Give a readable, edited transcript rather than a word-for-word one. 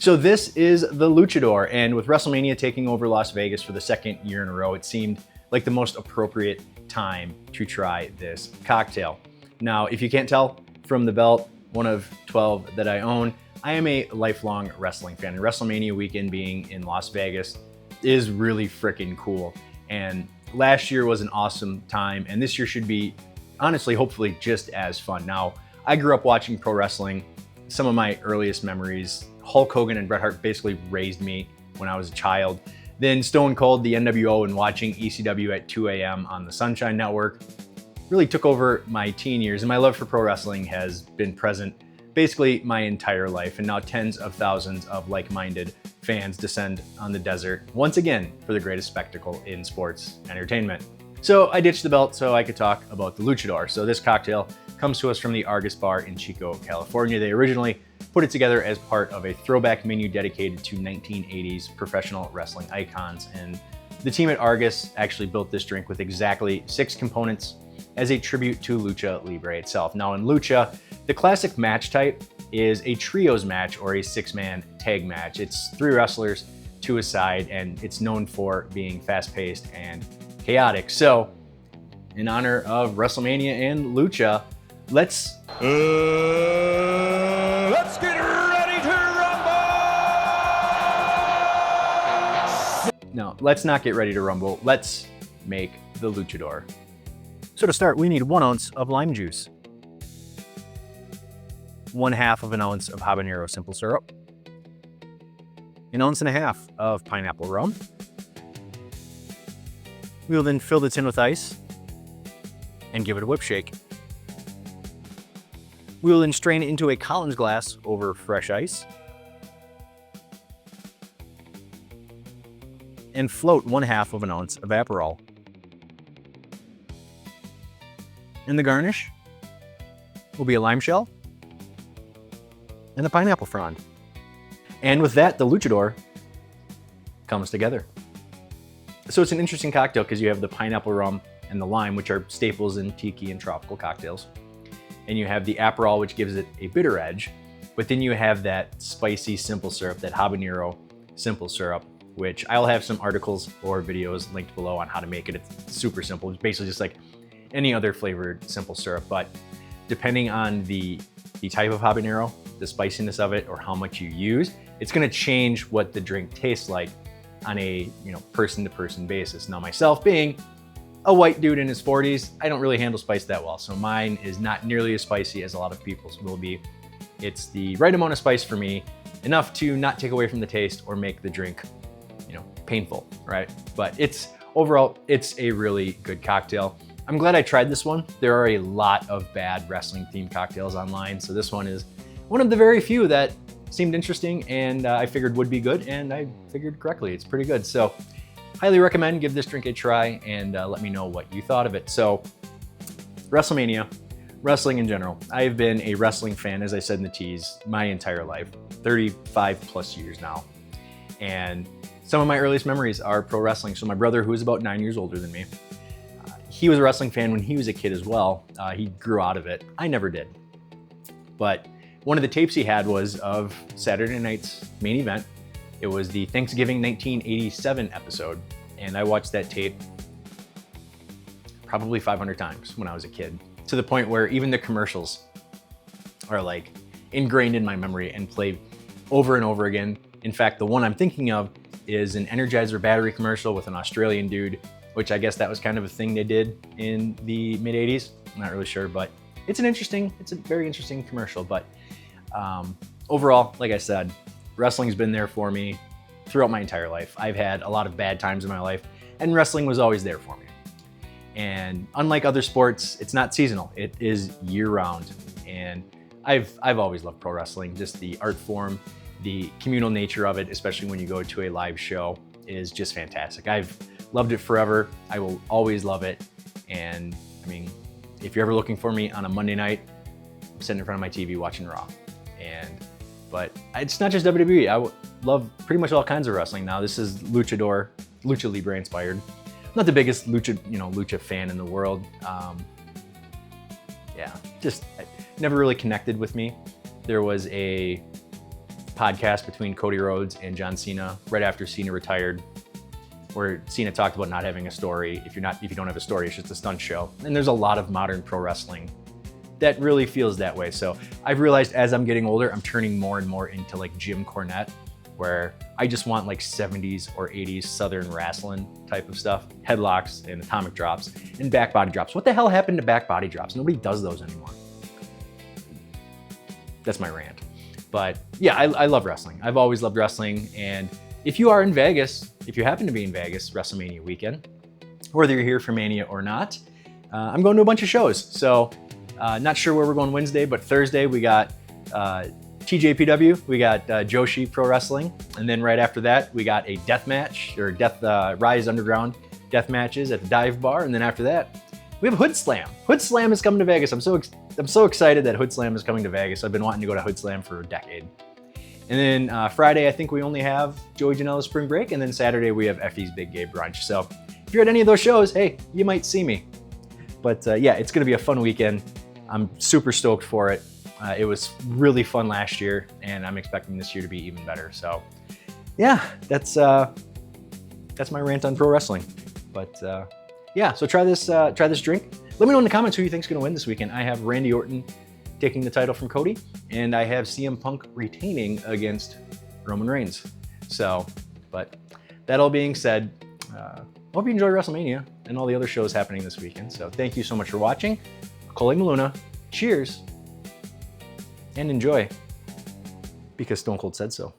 So this is the Luchador, and with WrestleMania taking over Las Vegas for the second year in a row, it seemed like the most appropriate time to try this cocktail. Now, if you can't tell from the belt, one of 12 that I own, I am a lifelong wrestling fan, and WrestleMania weekend being in Las Vegas is really freaking cool. And last year was an awesome time, and this year should be, honestly, hopefully just as fun. Now, I grew up watching pro wrestling. Some of my earliest memories, Hulk Hogan and Bret Hart basically raised me when I was a child. Then Stone Cold, the NWO, and watching ECW at 2 a.m. on the Sunshine Network really took over my teen years, and my love for pro wrestling has been present basically my entire life, and now tens of thousands of like-minded fans descend on the desert once again for the greatest spectacle in sports entertainment. So I ditched the belt so I could talk about the Luchador. So this cocktail comes to us from the Argus Bar in Chico, California. They originally put it together as part of a throwback menu dedicated to 1980s professional wrestling icons. And the team at Argus actually built this drink with exactly 6 components as a tribute to Lucha Libre itself. Now in Lucha, the classic match type is a trios match or a 6-man tag match. It's 3 wrestlers to a side, and it's known for being fast-paced and chaotic. So in honor of WrestleMania and Lucha, let's get ready to rumble! No, let's not get ready to rumble. Let's make the Luchador. So to start, we need 1 ounce of lime juice, 1/2 of an ounce of Habanero simple syrup, 1.5 ounces of pineapple rum. We will then fill the tin with ice and give it a whip shake. We will then strain it into a Collins glass over fresh ice and float 1/2 of an ounce of Aperol. And the garnish will be a lime shell and a pineapple frond. And with that, the Luchador comes together. So it's an interesting cocktail because you have the pineapple rum and the lime, which are staples in Tiki and tropical cocktails. And you have the Aperol, which gives it a bitter edge. But then you have that spicy simple syrup, that habanero simple syrup, which I'll have some articles or videos linked below on how to make it. It's super simple. It's basically just like any other flavored simple syrup. But depending on the type of habanero, the spiciness of it, or how much you use, it's gonna change what the drink tastes like on a person-to-person basis. Now, myself being a white dude in his 40s, I don't really handle spice that well. So mine is not nearly as spicy as a lot of people's will be. It's the right amount of spice for me, enough to not take away from the taste or make the drink, painful, right? But overall, it's a really good cocktail. I'm glad I tried this one. There are a lot of bad wrestling themed cocktails online. So this one is one of the very few that seemed interesting and I figured would be good, and I figured correctly. It's pretty good. So highly recommend, give this drink a try, and let me know what you thought of it. So WrestleMania, wrestling in general. I've been a wrestling fan, as I said in the tease, my entire life, 35 plus years now. And some of my earliest memories are pro wrestling. So my brother, who is about 9 years older than me, he was a wrestling fan when he was a kid as well. He grew out of it. I never did. But one of the tapes he had was of Saturday night's main event. It was the Thanksgiving 1987 episode. And I watched that tape probably 500 times when I was a kid, to the point where even the commercials are like ingrained in my memory and play over and over again. In fact, the one I'm thinking of is an Energizer battery commercial with an Australian dude, which I guess that was kind of a thing they did in the mid 80s. I'm not really sure, but it's a very interesting commercial. But overall, like I said, wrestling's been there for me throughout my entire life. I've had a lot of bad times in my life, and wrestling was always there for me. And unlike other sports, it's not seasonal. It is year-round. And I've always loved pro wrestling. Just the art form, the communal nature of it, especially when you go to a live show, is just fantastic. I've loved it forever. I will always love it. And I mean, if you're ever looking for me on a Monday night, I'm sitting in front of my TV watching Raw. But it's not just WWE. I love pretty much all kinds of wrestling now. This is Luchador, Lucha Libre inspired. I'm not the biggest Lucha fan in the world. Just never really connected with me. There was a podcast between Cody Rhodes and John Cena right after Cena retired, where Cena talked about not having a story. If you don't have a story, it's just a stunt show. And there's a lot of modern pro wrestling that really feels that way. So I've realized as I'm getting older, I'm turning more and more into like Jim Cornette, where I just want like 70s or 80s Southern wrestling type of stuff. Headlocks and atomic drops and back body drops. What the hell happened to back body drops? Nobody does those anymore. That's my rant. But yeah, I love wrestling. I've always loved wrestling. And if you are in Vegas, if you happen to be in Vegas WrestleMania weekend, whether you're here for Mania or not, I'm going to a bunch of shows. So not sure where we're going Wednesday, but Thursday we got TJPW, we got Joshi Pro Wrestling, and then right after that we got a death match, or Rise Underground death matches at the Dive Bar, and then after that we have Hood Slam. Hood Slam is coming to Vegas. I'm so excited that Hood Slam is coming to Vegas. I've been wanting to go to Hood Slam for a decade. And then Friday I think we only have Joey Janela's Spring Break, and then Saturday we have Effie's Big Gay Brunch. So if you're at any of those shows, hey, you might see me. But yeah, it's gonna be a fun weekend. I'm super stoked for it. It was really fun last year, and I'm expecting this year to be even better. So yeah, that's my rant on pro wrestling. But yeah, so try this drink. Let me know in the comments who you think's gonna win this weekend. I have Randy Orton taking the title from Cody, and I have CM Punk retaining against Roman Reigns. So, but that all being said, hope you enjoy WrestleMania and all the other shows happening this weekend. So thank you so much for watching. Colleen Maluna, cheers, and enjoy, because Stone Cold said so.